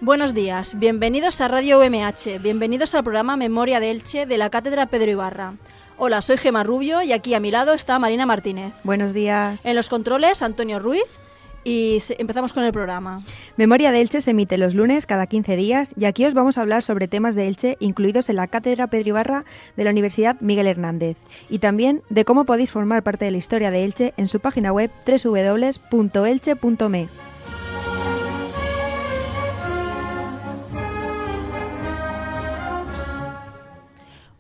Buenos días, bienvenidos a Radio UMH, bienvenidos al programa Memoria de Elche de la Cátedra Pedro Ibarra. Hola, soy Gemma Rubio y aquí a mi lado está Marina Martínez. Buenos días. En los controles, Antonio Ruiz, y empezamos con el programa. Memoria de Elche se emite los lunes cada 15 días y aquí os vamos a hablar sobre temas de Elche incluidos en la Cátedra Pedro Ibarra de la Universidad Miguel Hernández y también de cómo podéis formar parte de la historia de Elche en su página web www.elche.me.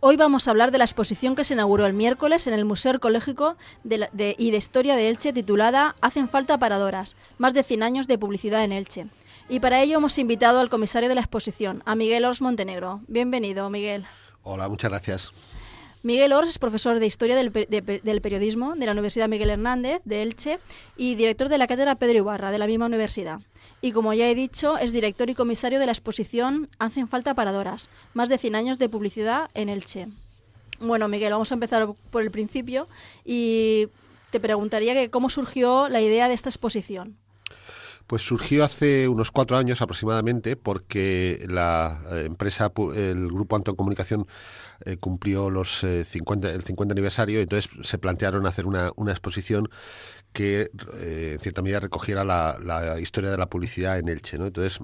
Hoy vamos a hablar de la exposición que se inauguró el miércoles en el Museo Arqueológico y de Historia de Elche titulada Hacen falta paradoras, más de 100 años de publicidad en Elche. Y para ello hemos invitado al comisario de la exposición, a Miguel Ors Montenegro. Bienvenido, Miguel. Hola, muchas gracias. Miguel Ors es profesor de Historia del Periodismo de la Universidad Miguel Hernández de Elche y director de la Cátedra Pedro Ibarra de la misma universidad. Y como ya he dicho, es director y comisario de la exposición Hacen falta paradoras, más de 100 años de publicidad en Elche. Bueno, Miguel, vamos a empezar por el principio y te preguntaría que cómo surgió la idea de esta exposición. Pues surgió hace unos 4 años aproximadamente porque la empresa, el Grupo Anton Comunicación, cumplió el 50 aniversario, y entonces se plantearon hacer una exposición que en cierta medida recogiera la historia de la publicidad en Elche, ¿no? Entonces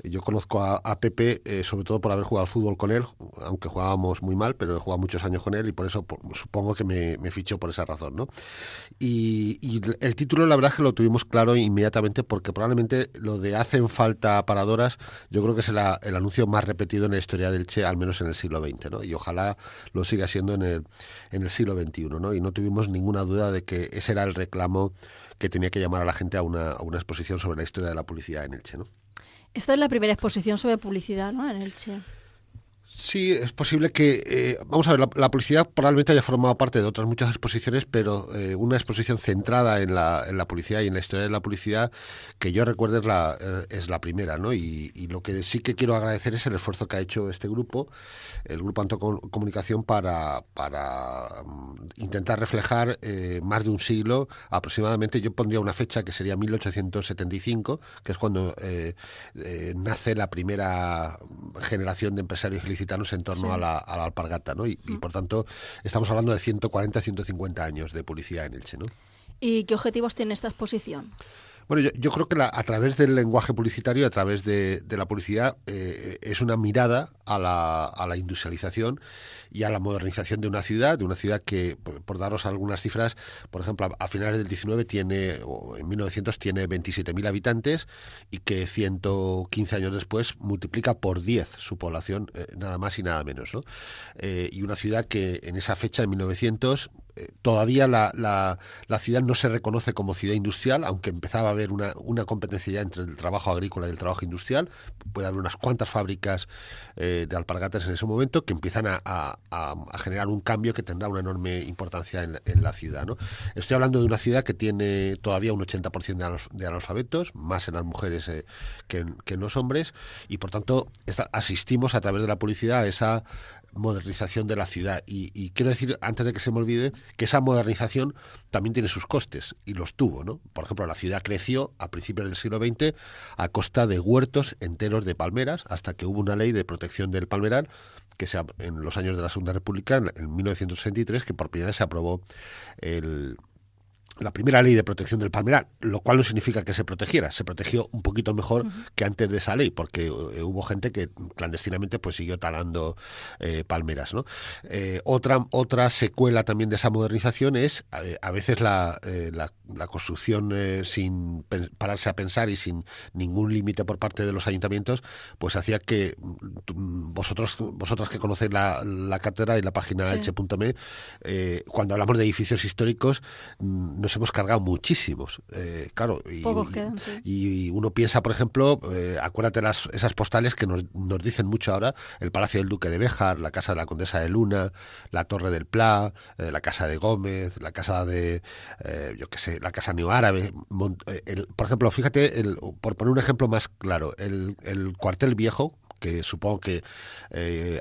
yo conozco a Pepe sobre todo por haber jugado al fútbol con él, aunque jugábamos muy mal, pero he jugado muchos años con él y por eso supongo que me fichó por esa razón, ¿no? Y el título la verdad es que lo tuvimos claro inmediatamente porque probablemente lo de hacen falta paradoras yo creo que es el anuncio más repetido en la historia del Elche, al menos en el siglo XX, ¿no? Y ojalá lo siga siendo en el siglo XXI, ¿no? Y no tuvimos ninguna duda de que ese era el reclamo que tenía que llamar a la gente a una exposición sobre la historia de la publicidad en Elche, ¿no? Esta es la primera exposición sobre publicidad, ¿no?, en Elche. Sí, es posible que, vamos a ver, la publicidad probablemente haya formado parte de otras muchas exposiciones, pero una exposición centrada en la publicidad y en la historia de la publicidad, que yo recuerdo es la primera, ¿no? Y lo que sí que quiero agradecer es el esfuerzo que ha hecho este grupo, el Grupo Anton Comunicación, para intentar reflejar más de un siglo aproximadamente. Yo pondría una fecha que sería 1875, que es cuando nace la primera generación de empresarios ilicitanos en torno a la alpargata, ¿no? Y por tanto estamos hablando de 140, 150 años de publicidad en Elche, ¿no? ¿Y qué objetivos tiene esta exposición? Bueno, yo creo que a través del lenguaje publicitario, a través de la publicidad, es una mirada a la industrialización y a la modernización de una ciudad que, por daros algunas cifras, por ejemplo, a finales del 19 en 1900 tiene 27.000 habitantes y que 115 años después multiplica por 10 su población, nada más y nada menos, ¿no? Y una ciudad que en esa fecha, en 1900, todavía la ciudad no se reconoce como ciudad industrial, aunque empezaba a haber una competencia ya entre el trabajo agrícola y el trabajo industrial. Puede haber unas cuantas fábricas de alpargatas en ese momento que empiezan a generar un cambio que tendrá una enorme importancia en la ciudad, ¿no? Estoy hablando de una ciudad que tiene todavía un 80% de analfabetos, más en las mujeres que en los hombres, y por tanto asistimos a través de la publicidad a esa modernización de la ciudad. Y quiero decir, antes de que se me olvide, que esa modernización también tiene sus costes, y los tuvo, ¿no? Por ejemplo, la ciudad creció a principios del siglo XX a costa de huertos enteros de palmeras, hasta que hubo una ley de protección del palmeral en los años de la Segunda República, en 1963, que por primera vez se aprobó la primera ley de protección del palmeral, lo cual no significa que se protegiera, se protegió un poquito mejor que antes de esa ley, porque hubo gente que clandestinamente pues siguió talando palmeras, ¿no? Otra secuela también de esa modernización es a veces la construcción sin pararse a pensar y sin ningún límite por parte de los ayuntamientos, pues hacía que vosotras que conocéis la cátedra y la página elche.me, cuando hablamos de edificios históricos, no nos hemos cargado muchísimos. Claro, Pocos quedan, sí. y uno piensa, por ejemplo, acuérdate esas postales que nos dicen mucho ahora: el Palacio del Duque de Béjar, la Casa de la Condesa de Luna, la Torre del Pla, la Casa de Gómez, la Casa de, yo qué sé, la Casa Neoárabe. Por ejemplo, fíjate, por poner un ejemplo más claro, el Cuartel Viejo, que supongo que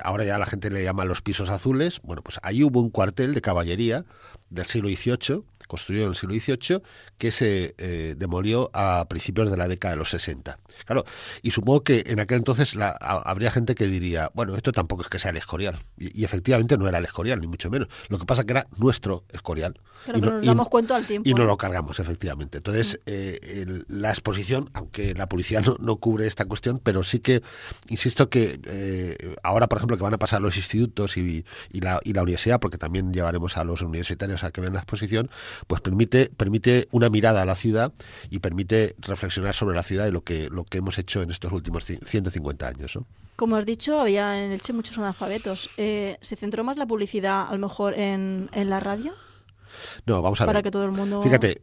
ahora ya la gente le llama los pisos azules. Bueno, pues ahí hubo un cuartel de caballería del siglo XVIII, construido en el siglo XVIII, que se demolió a principios de la década de los 60. Claro, y supongo que en aquel entonces habría gente que diría, bueno, esto tampoco es que sea el Escorial. Y efectivamente no era el Escorial, ni mucho menos. Lo que pasa es que era nuestro Escorial. Claro, pero nos damos cuenta al tiempo. Y no lo cargamos, efectivamente. Entonces, la exposición, aunque la policía no cubre esta cuestión, pero sí que, insisto que ahora, por ejemplo, que van a pasar los institutos y la universidad, porque también llevaremos a los universitarios a que vean la exposición, pues permite una mirada a la ciudad y permite reflexionar sobre la ciudad y lo que hemos hecho en estos últimos 150 años, ¿no? Como has dicho, había en Elche muchos analfabetos. ¿Se centró más la publicidad, a lo mejor, en la radio? No, vamos a ver. Para que todo el mundo... Fíjate,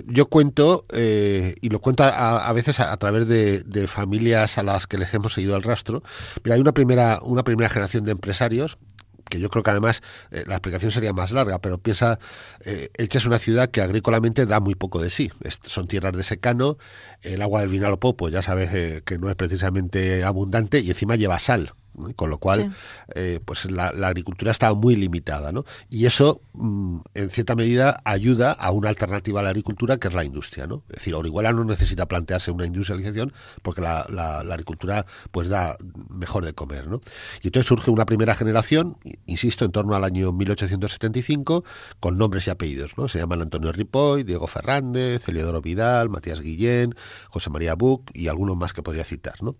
yo cuento, y lo cuento a veces a través de familias a las que les hemos seguido el rastro. Mira, hay una primera generación de empresarios, que yo creo que además la explicación sería más larga, pero piensa, Elche es una ciudad que agrícolamente da muy poco de sí. Son tierras de secano, el agua del Vinalopó, pues ya sabes que no es precisamente abundante, y encima lleva sal. Con lo cual, sí, pues la agricultura está muy limitada, ¿no? Y eso, en cierta medida, ayuda a una alternativa a la agricultura, que es la industria, ¿no? Es decir, Orihuela no necesita plantearse una industrialización porque la agricultura pues da mejor de comer, ¿no? Y entonces surge una primera generación, insisto, en torno al año 1875, con nombres y apellidos, ¿no? Se llaman Antonio Ripoll, Diego Fernández, Eliodoro Vidal, Matías Guillén, José María Buch y algunos más que podría citar, ¿no?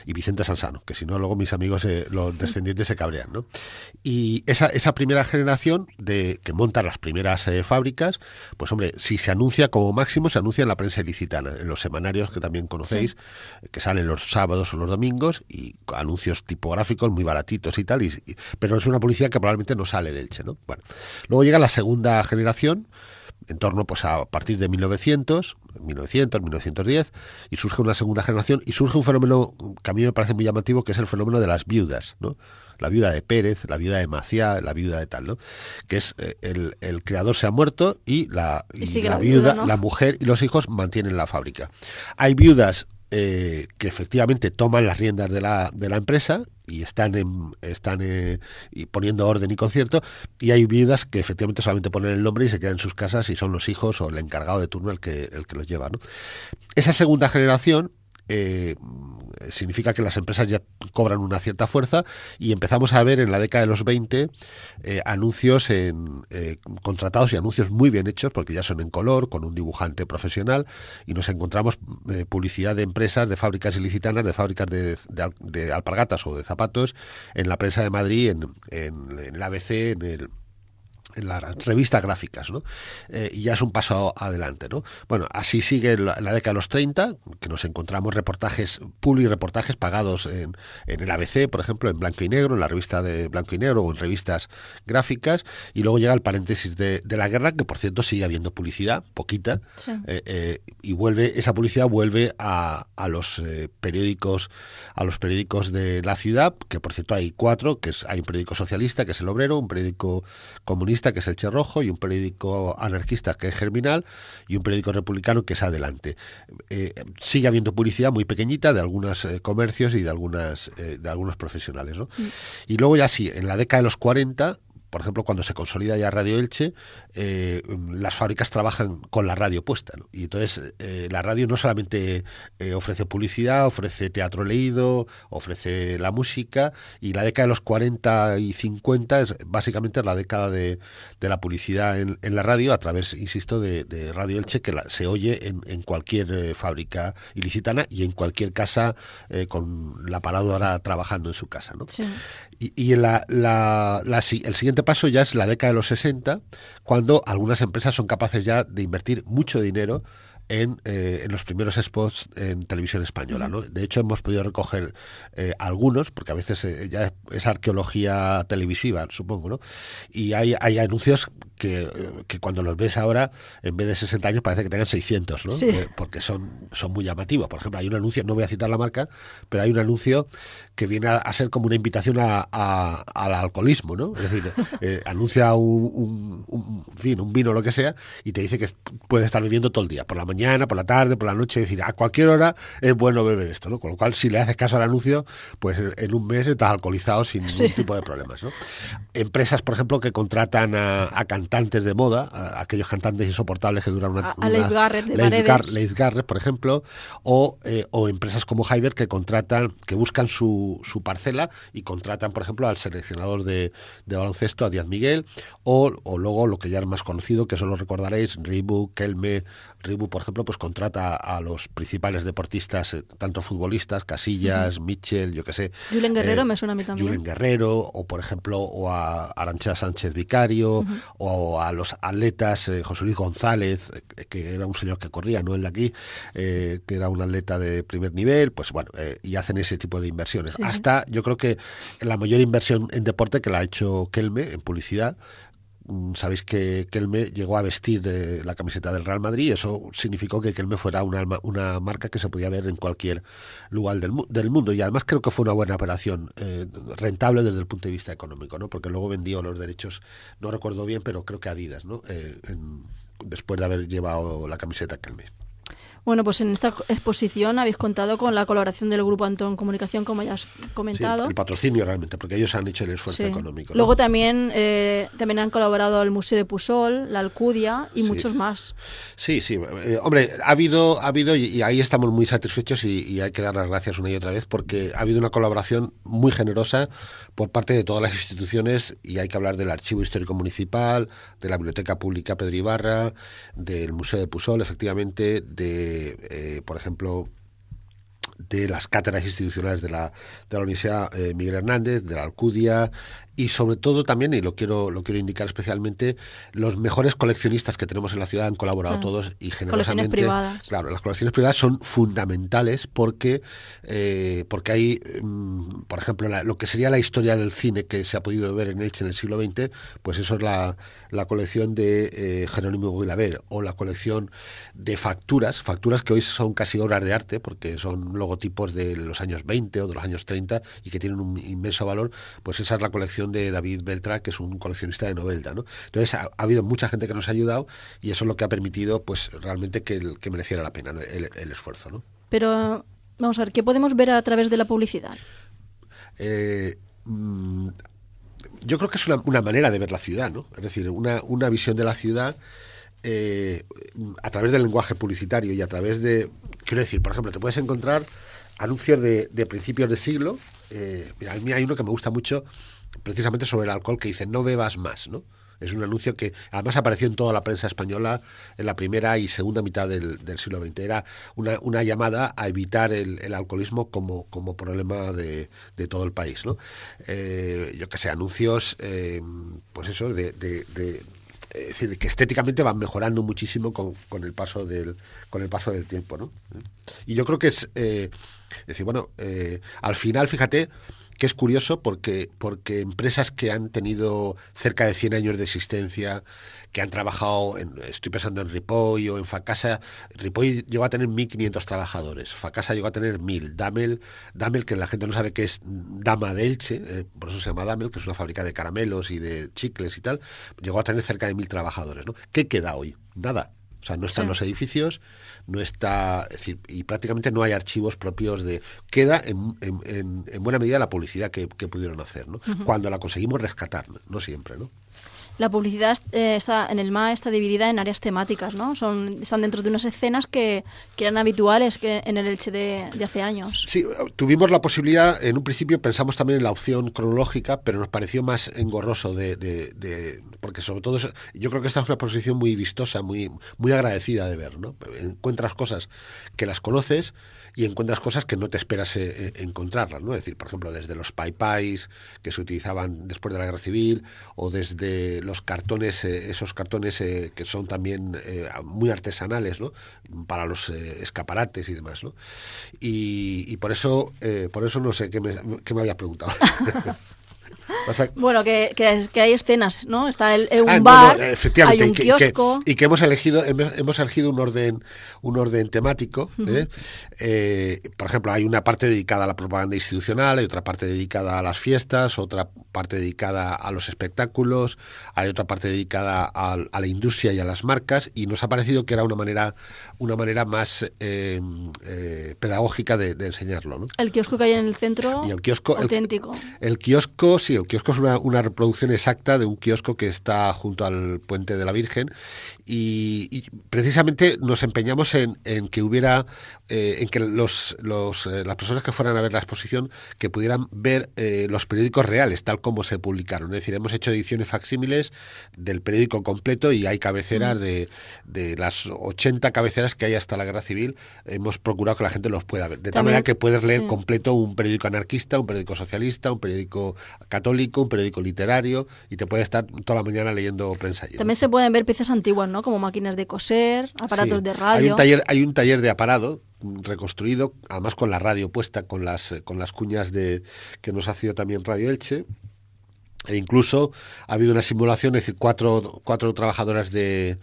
Y Vicente Sansano, que si no, luego mis amigos los descendientes se cabrean, ¿no? Y esa primera generación que monta las primeras fábricas, pues hombre, si se anuncia, como máximo se anuncia en la prensa ilicitana, en los semanarios que también conocéis, sí, que salen los sábados o los domingos, y anuncios tipográficos muy baratitos y tal, pero es una publicidad que probablemente no sale de Elche, ¿no? Bueno, luego llega la segunda generación, en torno pues a partir de 1910, y surge una segunda generación y surge un fenómeno que a mí me parece muy llamativo, que es el fenómeno de las viudas, ¿no? La viuda de Pérez, la viuda de Maciá, la viuda de tal, ¿no? Que es el creador se ha muerto y la viuda, ¿no? La mujer y los hijos mantienen la fábrica. Hay viudas que efectivamente toman las riendas de la empresa y están y poniendo orden y concierto, y hay viudas que efectivamente solamente ponen el nombre y se quedan en sus casas y son los hijos o el encargado de turno el que los lleva, ¿no? Esa segunda generación significa que las empresas ya cobran una cierta fuerza y empezamos a ver en la década de los 20 anuncios contratados, y anuncios muy bien hechos porque ya son en color, con un dibujante profesional, y nos encontramos publicidad de empresas, de fábricas ilicitanas, de fábricas de alpargatas o de zapatos en la prensa de Madrid, en el ABC, en las revistas gráficas, ¿no? Y ya es un paso adelante, ¿no? Bueno, así sigue la década de los 30, que nos encontramos reportajes pagados en el ABC, por ejemplo, en blanco y negro, en la revista de blanco y negro o en revistas gráficas, y luego llega el paréntesis de la guerra, que por cierto sigue habiendo publicidad, poquita, sí, y esa publicidad vuelve a los periódicos de la ciudad, que por cierto hay 4, hay un periódico socialista, que es El Obrero, un periódico comunista, que es El Che Rojo, y un periódico anarquista, que es Germinal, y un periódico republicano, que es Adelante. Sigue habiendo publicidad muy pequeñita de algunos comercios y de algunos profesionales, ¿no? Y luego ya sí, en la década de los 40, por ejemplo, cuando se consolida ya Radio Elche, las fábricas trabajan con la radio puesta, ¿no? Y entonces la radio no solamente ofrece publicidad, ofrece teatro leído, ofrece la música, y la década de los 40 y 50 es básicamente la década de la publicidad en la radio, a través, insisto, de Radio Elche, que se oye en cualquier fábrica ilicitana y en cualquier casa con la paradora trabajando en su casa, ¿no? Sí. Y el siguiente paso ya es la década de los 60, cuando algunas empresas son capaces ya de invertir mucho dinero en los primeros spots en televisión española, ¿no? De hecho, hemos podido recoger algunos, porque a veces ya es arqueología televisiva, supongo, ¿no? Y hay anuncios que cuando los ves ahora, en vez de 60 años, parece que tengan 600, ¿no? Sí. Porque son muy llamativos. Por ejemplo, hay un anuncio, no voy a citar la marca, pero hay un anuncio que viene a ser como una invitación al alcoholismo, ¿no? Es decir, anuncia un vino o lo que sea, y te dice que puedes estar bebiendo todo el día, por la mañana, por la tarde, por la noche, es decir, a cualquier hora es bueno beber esto, ¿no? Con lo cual, si le haces caso al anuncio, pues en un mes estás alcoholizado sin ningún tipo de problemas, ¿no? Empresas, por ejemplo, que contratan a cantantes de moda, a aquellos cantantes insoportables que duran una... A Leif Garrett de Leif Garrett, por ejemplo, o empresas como Hyber que buscan su parcela y contratan, por ejemplo, al seleccionador de baloncesto, a Díaz Miguel, o luego lo que ya es más conocido, que eso lo recordaréis, Reebok, Kelme. Reebok, por ejemplo, pues contrata a los principales deportistas, tanto futbolistas, Casillas, Mitchell, yo qué sé. Julen Guerrero me suena a mí también. Julen Guerrero, o por ejemplo, o a Arantxa Sánchez Vicario, o a los atletas, José Luis González, que era un señor que corría, no el de aquí, que era un atleta de primer nivel, pues bueno, y hacen ese tipo de inversiones. Sí. Hasta, yo creo que la mayor inversión en deporte que la ha hecho Kelme, en publicidad. Sabéis que Kelme llegó a vestir la camiseta del Real Madrid, y eso significó que Kelme fuera una marca que se podía ver en cualquier lugar del mundo, y además creo que fue una buena operación, rentable desde el punto de vista económico, ¿no? Porque luego vendió los derechos, no recuerdo bien, pero creo que Adidas, ¿no? Después de haber llevado la camiseta Kelme. Bueno, pues en esta exposición habéis contado con la colaboración del Grupo Antón Comunicación, como ya has comentado. Sí, el patrocinio realmente, porque ellos han hecho el esfuerzo económico, ¿no? Luego también han colaborado el Museo de Pusol, la Alcudia y muchos más. Sí. Hombre, ha habido y ahí estamos muy satisfechos y hay que dar las gracias una y otra vez, porque ha habido una colaboración muy generosa por parte de todas las instituciones, y hay que hablar del Archivo Histórico Municipal, de la Biblioteca Pública Pedro Ibarra, del Museo de Pusol, efectivamente, por ejemplo, de las cátedras institucionales de la Universidad Miguel Hernández, de la Alcudia, y sobre todo también, y lo quiero indicar especialmente, los mejores coleccionistas que tenemos en la ciudad han colaborado todos y generosamente. Colecciones privadas. Claro, las colecciones privadas son fundamentales porque hay, por ejemplo, lo que sería la historia del cine que se ha podido ver en Elche en el siglo XX, pues eso es la colección de Jerónimo Guilaber, o la colección de facturas que hoy son casi obras de arte, porque son logotipos de los años 20 o de los años 30 y que tienen un inmenso valor. Pues esa es la colección de David Beltrán, que es un coleccionista de Novelda, ¿no? Entonces ha habido mucha gente que nos ha ayudado, y eso es lo que ha permitido, pues realmente que mereciera la pena, ¿no? el esfuerzo, ¿no? Pero vamos a ver, ¿qué podemos ver a través de la publicidad? Yo creo que es una manera de ver la ciudad, ¿no? Es decir, una visión de la ciudad a través del lenguaje publicitario y a través de... Quiero decir, por ejemplo, te puedes encontrar anuncios de principios de siglo. A mí hay uno que me gusta mucho, precisamente sobre el alcohol, que dice "no bebas más", ¿no? Es un anuncio que además apareció en toda la prensa española en la primera y segunda mitad del siglo XX. Era una llamada a evitar el alcoholismo como problema de todo el país, ¿no? Yo qué sé, anuncios, pues eso, es decir, que estéticamente van mejorando muchísimo con el paso del tiempo, ¿no? Y yo creo que es decir, bueno, al final, fíjate que es curioso porque empresas que han tenido cerca de 100 años de existencia, que han trabajado, estoy pensando en Ripoll o en Facasa. Ripoll llegó a tener 1.500 trabajadores, Facasa llegó a tener 1.000, Damel, que la gente no sabe que es Dama de Elche, por eso se llama Damel, que es una fábrica de caramelos y de chicles y tal, llegó a tener cerca de 1.000 trabajadores, ¿no? ¿Qué queda hoy? Nada. O sea, no están los edificios, no está, es decir, y prácticamente no hay archivos propios de... Queda en buena medida la publicidad que pudieron hacer, ¿no? Cuando la conseguimos rescatar, no siempre, ¿no? La publicidad está en el MA está dividida en áreas temáticas, ¿no? Están dentro de unas escenas que eran habituales en el Elche de hace años. Sí, tuvimos la posibilidad, en un principio pensamos también en la opción cronológica, pero nos pareció más engorroso porque sobre todo yo creo que esta es una exposición muy vistosa, muy agradecida de ver, ¿no? Encuentras cosas que las conoces y encuentras cosas que no te esperas encontrarlas, ¿no? Es decir, por ejemplo, desde los paipais que se utilizaban después de la Guerra Civil, o desde los cartones, esos cartones que son también muy artesanales, ¿no? Para los escaparates y demás, ¿no? Y por eso no sé qué me habías preguntado. Bueno, que hay escenas, ¿no? Está un bar, efectivamente, hay un kiosco. Y que hemos elegido un orden temático. Por ejemplo, hay una parte dedicada a la propaganda institucional, hay otra parte dedicada a las fiestas, otra parte dedicada a los espectáculos, hay otra parte dedicada a la industria y a las marcas, y nos ha parecido que era una manera más pedagógica de enseñarlo, ¿no? El kiosco que hay en el centro, y el kiosco, auténtico. El kiosco es una reproducción exacta de un kiosco que está junto al Puente de la Virgen, y precisamente nos empeñamos en que hubiera, en que las personas que fueran a ver la exposición que pudieran ver los periódicos reales, tal como se publicaron. Es decir, hemos hecho ediciones facsímiles del periódico completo, y hay cabeceras de las 80 cabeceras que hay hasta la Guerra Civil. Hemos procurado que la gente los pueda ver. De tal manera que puedes leer completo un periódico anarquista, un periódico socialista, un periódico católico, un periódico literario, y te puedes estar toda la mañana leyendo prensa allí, ¿no? También se pueden ver piezas antiguas, ¿no? Como máquinas de coser, aparatos de radio. Hay un taller de aparado reconstruido, además con la radio puesta, con las cuñas que nos ha sido también Radio Elche. E incluso ha habido una simulación, es decir, cuatro trabajadoras de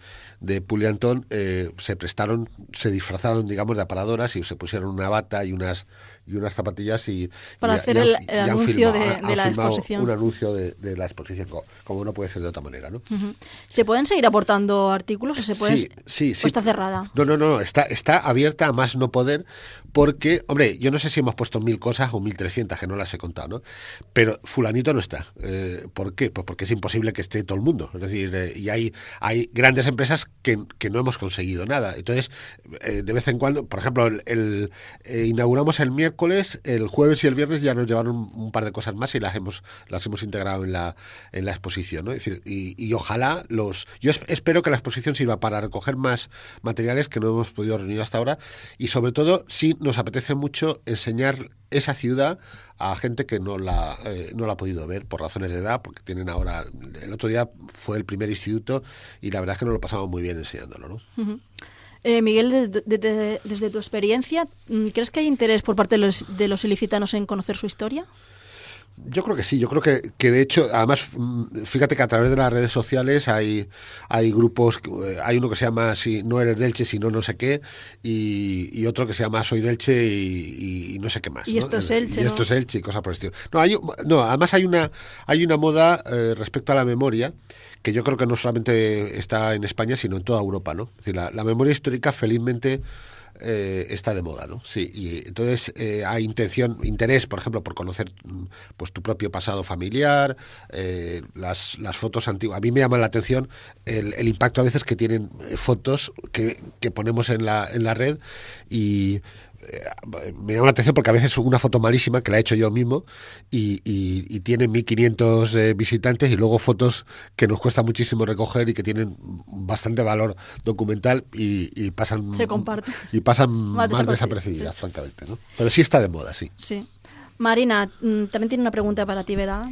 Puliantón se disfrazaron, digamos, de aparadoras, y se pusieron una bata y unas zapatillas para hacer el anuncio de la exposición. Un anuncio de la exposición, como no puede ser de otra manera, ¿no? Uh-huh. ¿Se pueden seguir aportando artículos o se pueden? Sí. ¿O está cerrada? No, está abierta a más no poder, porque, hombre, yo no sé si hemos puesto 1.000 cosas o 1.300, que no las he contado, ¿no? Pero fulanito no está. ¿Por qué? Pues porque es imposible que esté todo el mundo. Es decir, y hay grandes empresas que no hemos conseguido nada. Entonces, de vez en cuando, por ejemplo, inauguramos el miércoles, el jueves y el viernes ya nos llevaron un par de cosas más y las hemos integrado en la exposición, ¿no? Es decir, y ojalá yo espero que la exposición sirva para recoger más materiales que no hemos podido reunir hasta ahora, y sobre todo, sí nos apetece mucho enseñar esa ciudad a gente que no la ha podido ver por razones de edad, porque tienen ahora... El otro día fue el primer instituto y la verdad es que nos lo pasamos muy bien enseñándolo, ¿no? Uh-huh. Miguel, desde tu experiencia, ¿crees que hay interés por parte de los ilicitanos en conocer su historia? Yo creo que sí, yo creo que de hecho, además, fíjate que a través de las redes sociales hay grupos, hay uno que se llama Si no eres de Elche, sino no sé qué, y otro que se llama Soy de Elche y no sé qué más. Y esto es Elche, y esto es Elche y cosas por el estilo. Además hay una moda respecto a la memoria, que yo creo que no solamente está en España, sino en toda Europa, ¿no? Es decir, la memoria histórica, felizmente, está de moda, ¿no? Sí, y entonces hay interés, por ejemplo, por conocer pues tu propio pasado familiar, las fotos antiguas. A mí me llama la atención el impacto a veces que tienen fotos que ponemos en la red, y me llama la atención porque a veces una foto malísima que la he hecho yo mismo y tiene 1.500 visitantes, y luego fotos que nos cuesta muchísimo recoger y que tienen bastante valor documental y pasan más desapercibidas, francamente, ¿no? Pero sí está de moda, sí. Sí. Marina, también tiene una pregunta para ti, ¿verdad?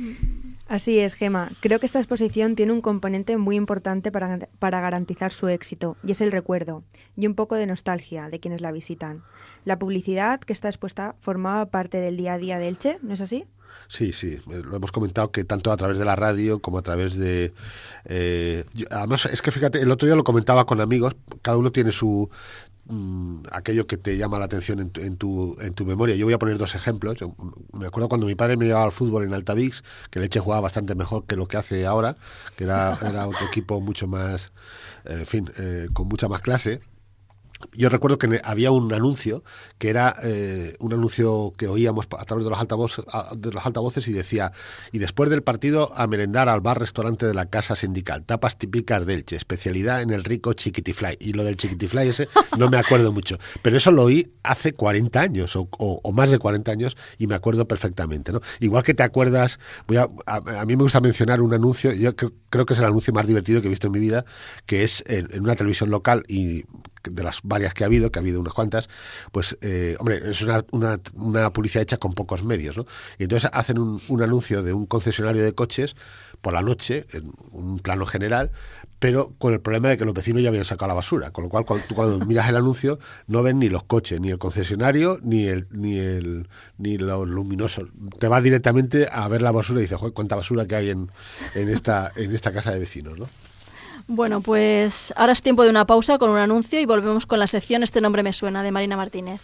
Así es, Gema. Creo que esta exposición tiene un componente muy importante para garantizar su éxito, y es el recuerdo y un poco de nostalgia de quienes la visitan. La publicidad que está expuesta formaba parte del día a día de Elche, ¿no es así? Sí, lo hemos comentado, que tanto a través de la radio como a través de... además, es que fíjate, el otro día lo comentaba con amigos, cada uno tiene aquello que te llama la atención en tu memoria. Yo voy a poner dos ejemplos. Yo me acuerdo cuando mi padre me llevaba al fútbol en Altavix, que el Elche jugaba bastante mejor que lo que hace ahora, que era otro equipo mucho más, con mucha más clase. Yo recuerdo que había un anuncio que era un anuncio que oíamos a través de los altavoces, y decía: y después del partido a merendar al bar-restaurante de la Casa Sindical, tapas típicas de Elche, especialidad en el rico chiquitifly. Y lo del chiquitifly ese no me acuerdo mucho, pero eso lo oí hace 40 años o más de 40 años, y me acuerdo perfectamente, ¿no? Igual que te acuerdas, a mí me gusta mencionar un anuncio, yo creo que es el anuncio más divertido que he visto en mi vida, que es en una televisión local y de las varias que ha habido unas cuantas, pues, hombre, es una publicidad hecha con pocos medios, ¿no? Y entonces hacen un anuncio de un concesionario de coches por la noche, en un plano general, pero con el problema de que los vecinos ya habían sacado la basura, con lo cual cuando miras el anuncio no ven ni los coches, ni el concesionario, ni los luminosos. Te vas directamente a ver la basura y dices, joder, cuánta basura que hay en esta casa de vecinos, ¿no? Bueno, pues ahora es tiempo de una pausa con un anuncio y volvemos con la sección Este nombre me suena, de Marina Martínez.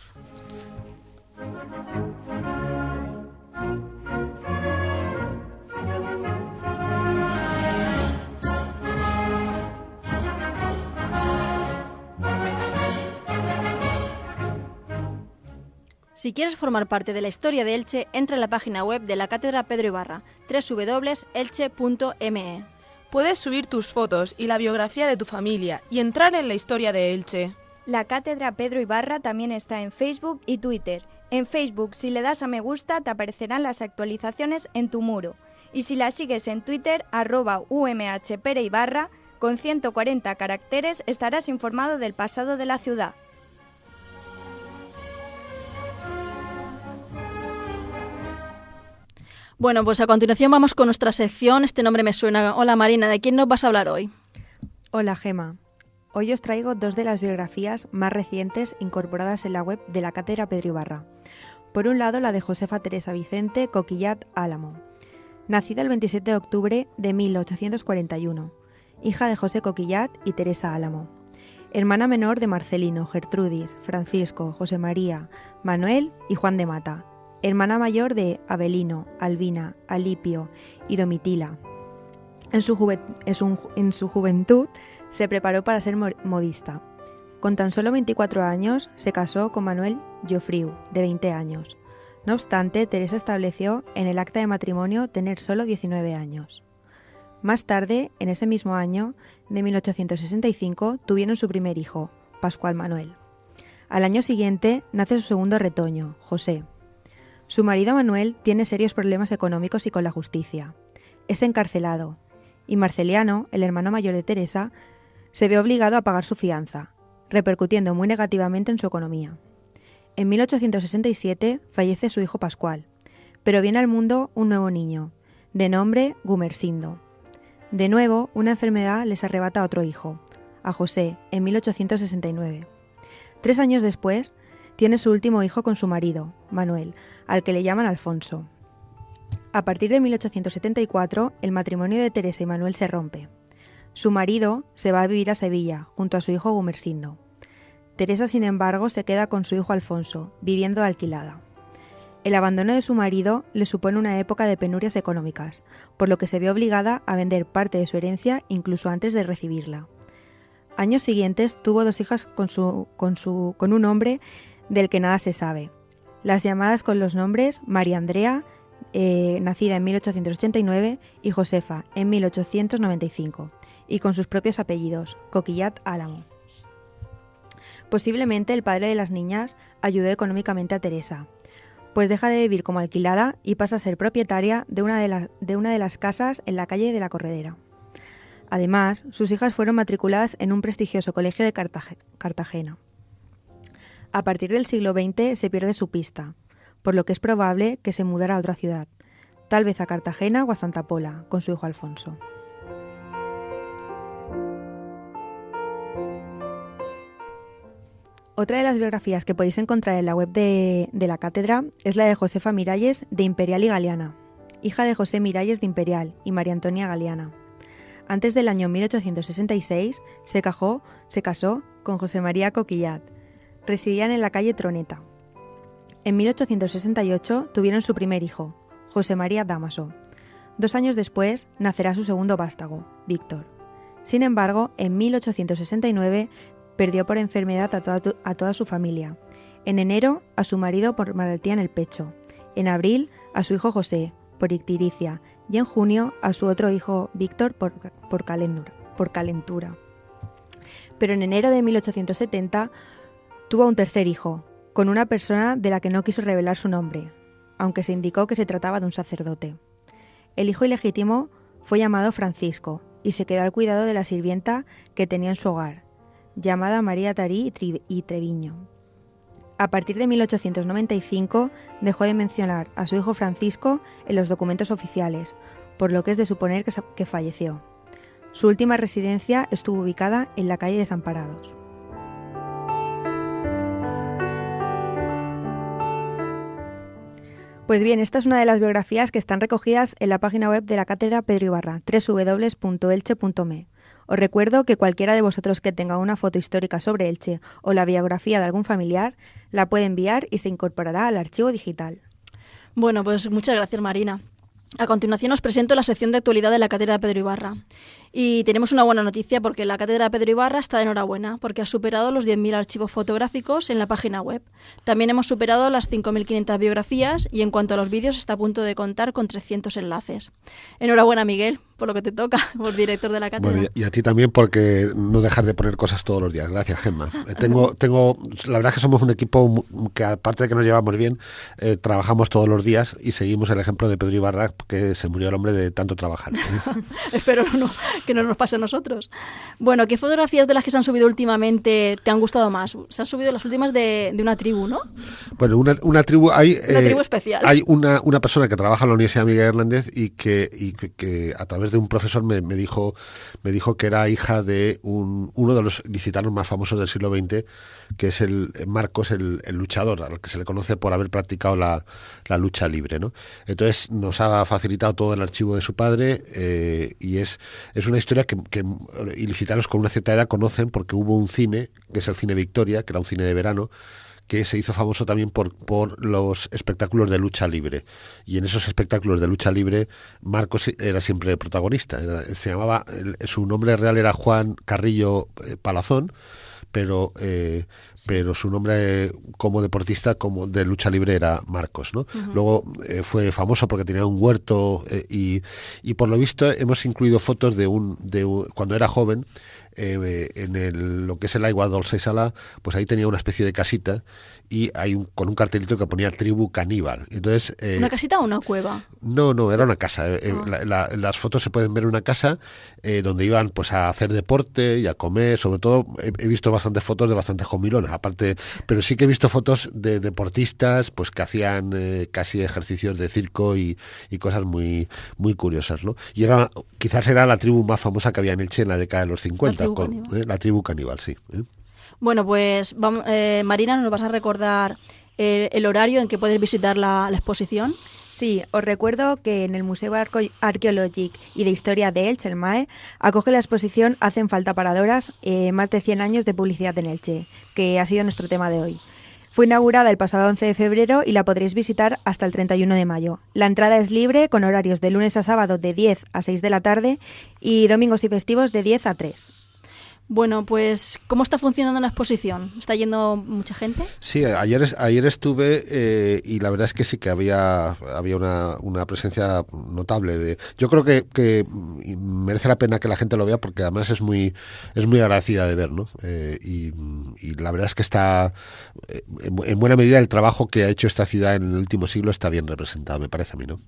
Si quieres formar parte de la historia de Elche, entra en la página web de la Cátedra Pedro Ibarra, www.elche.me. Puedes subir tus fotos y la biografía de tu familia y entrar en la historia de Elche. La Cátedra Pedro Ibarra también está en Facebook y Twitter. En Facebook, si le das a me gusta, te aparecerán las actualizaciones en tu muro. Y si la sigues en Twitter, @umhpereibarra, con 140 caracteres, estarás informado del pasado de la ciudad. Bueno, pues a continuación vamos con nuestra sección Este nombre me suena. Hola Marina, ¿de quién nos vas a hablar hoy? Hola Gema. Hoy os traigo dos de las biografías más recientes incorporadas en la web de la Cátedra Pedro Ibarra. Por un lado, la de Josefa Teresa Vicente Coquillat Álamo, nacida el 27 de octubre de 1841, hija de José Coquillat y Teresa Álamo, hermana menor de Marcelino, Gertrudis, Francisco, José María, Manuel y Juan de Mata, hermana mayor de Avelino, Albina, Alipio y Domitila. En su juventud se preparó para ser modista. Con tan solo 24 años se casó con Manuel Llofriu, de 20 años. No obstante, Teresa estableció en el acta de matrimonio tener solo 19 años. Más tarde, en ese mismo año, de 1865, tuvieron su primer hijo, Pascual Manuel. Al año siguiente nace su segundo retoño, José. Su marido Manuel tiene serios problemas económicos y con la justicia. Es encarcelado, y Marceliano, el hermano mayor de Teresa, se ve obligado a pagar su fianza, repercutiendo muy negativamente en su economía. En 1867 fallece su hijo Pascual, pero viene al mundo un nuevo niño, de nombre Gumersindo. De nuevo, una enfermedad les arrebata a otro hijo, a José, en 1869. 3 años después, tiene su último hijo con su marido, Manuel, al que le llaman Alfonso. A partir de 1874, el matrimonio de Teresa y Manuel se rompe. Su marido se va a vivir a Sevilla, junto a su hijo Gumersindo. Teresa, sin embargo, se queda con su hijo Alfonso, viviendo alquilada. El abandono de su marido le supone una época de penurias económicas, por lo que se ve obligada a vender parte de su herencia incluso antes de recibirla. Años siguientes tuvo 2 hijas con un hombre del que nada se sabe, las llamadas con los nombres María Andrea, nacida en 1889, y Josefa, en 1895, y con sus propios apellidos, Coquillat Álamo. Posiblemente el padre de las niñas ayudó económicamente a Teresa, pues deja de vivir como alquilada y pasa a ser propietaria de una de las casas en la calle de la Corredera. Además, sus hijas fueron matriculadas en un prestigioso colegio de Cartagena. A partir del siglo XX se pierde su pista, por lo que es probable que se mudara a otra ciudad, tal vez a Cartagena o a Santa Pola, con su hijo Alfonso. Otra de las biografías que podéis encontrar en la web de la cátedra es la de Josefa Miralles de Imperial y Galeana, hija de José Miralles de Imperial y María Antonia Galeana. Antes del año 1866 se casó con José María Coquillat. Residían en la calle Troneta. En 1868 tuvieron su primer hijo, José María Dámaso. 2 años después nacerá su segundo vástago, Víctor. Sin embargo, en 1869 perdió por enfermedad a toda su familia. En enero, a su marido por malaltía en el pecho. En abril, a su hijo José, por ictiricia. Y en junio, a su otro hijo Víctor por calentura. Pero en enero de 1870 tuvo un tercer hijo, con una persona de la que no quiso revelar su nombre, aunque se indicó que se trataba de un sacerdote. El hijo ilegítimo fue llamado Francisco y se quedó al cuidado de la sirvienta que tenía en su hogar, llamada María Tarí y Treviño. A partir de 1895 dejó de mencionar a su hijo Francisco en los documentos oficiales, por lo que es de suponer que falleció. Su última residencia estuvo ubicada en la calle Desamparados. Pues bien, esta es una de las biografías que están recogidas en la página web de la Cátedra Pedro Ibarra, www.elche.me. Os recuerdo que cualquiera de vosotros que tenga una foto histórica sobre Elche o la biografía de algún familiar la puede enviar y se incorporará al archivo digital. Bueno, pues muchas gracias, Marina. A continuación os presento la sección de actualidad de la Cátedra Pedro Ibarra. Y tenemos una buena noticia porque la Cátedra Pedro Ibarra está de enhorabuena porque ha superado los 10.000 archivos fotográficos en la página web. También hemos superado las 5.500 biografías y en cuanto a los vídeos está a punto de contar con 300 enlaces. Enhorabuena, Miguel, por lo que te toca, por director de la Cátedra. Bueno, y a ti también porque no dejar de poner cosas todos los días. Gracias, Gemma. La verdad es que somos un equipo que aparte de que nos llevamos bien, trabajamos todos los días y seguimos el ejemplo de Pedro Ibarra, que se murió el hombre de tanto trabajar. Espero que no nos pase a nosotros. Bueno, ¿qué fotografías de las que se han subido últimamente te han gustado más? Se han subido las últimas de una tribu, ¿no? Bueno, una tribu hay... Una tribu especial. Hay una persona que trabaja en la Universidad Miguel Hernández y que a través de un profesor me dijo que era hija de uno de los licitanos más famosos del siglo XX, que es el Marcos, el luchador, al que se le conoce por haber practicado la lucha libre, ¿no? Entonces nos ha facilitado todo el archivo de su padre y es una historia que ilicitanos con una cierta edad conocen porque hubo un cine, que es el Cine Victoria, que era un cine de verano, que se hizo famoso también por los espectáculos de lucha libre. Y en esos espectáculos de lucha libre, Marcos era siempre el protagonista. Su nombre real era Juan Carrillo Palazón, pero su nombre como deportista, como de lucha libre, era Marcos, ¿no? Uh-huh. Luego fue famoso porque tenía un huerto y por lo visto hemos incluido fotos de cuando era joven. Lo que es el Aigua Dolce Sala, pues ahí tenía una especie de casita y con un cartelito que ponía Tribu Caníbal. Entonces, ¿una casita o una cueva? No, era una casa. Las fotos se pueden ver en una casa donde iban pues a hacer deporte y a comer. Sobre todo he visto bastantes fotos de bastantes comilonas, aparte, pero sí que he visto fotos de deportistas pues que hacían casi ejercicios de circo y cosas muy, muy curiosas, ¿no? Y quizás era la tribu más famosa que había en Elche en la década de los 50. La tribu caníbal, sí. Bueno, pues Marina, ¿nos vas a recordar el horario en que puedes visitar la exposición? Sí, os recuerdo que en el Museo Arqueológic y de Historia de Elche, el MAE, acoge la exposición Hacen falta paradoras, más de 100 años de publicidad en Elche, que ha sido nuestro tema de hoy. Fue inaugurada el pasado 11 de febrero y la podréis visitar hasta el 31 de mayo. La entrada es libre con horarios de lunes a sábado de 10 a 6 de la tarde y domingos y festivos de 10 a 3. Bueno, pues, ¿cómo está funcionando la exposición? ¿Está yendo mucha gente? Sí, ayer estuve y la verdad es que sí que había una presencia notable. Yo creo que merece la pena que la gente lo vea porque además es muy agradecida de ver, ¿no? Y la verdad es que está, en buena medida, el trabajo que ha hecho esta ciudad en el último siglo está bien representado, me parece a mí, ¿no?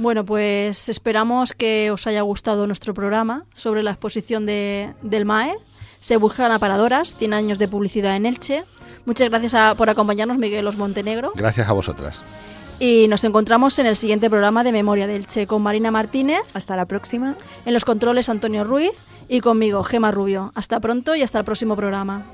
Bueno, pues esperamos que os haya gustado nuestro programa sobre la exposición del MAE. Se buscan aparadoras, 100 años de publicidad en Elche. Muchas gracias por acompañarnos, Miguel Os Montenegro. Gracias a vosotras. Y nos encontramos en el siguiente programa de Memoria de Elche con Marina Martínez. Hasta la próxima. En los controles, Antonio Ruiz y conmigo, Gemma Rubio. Hasta pronto y hasta el próximo programa.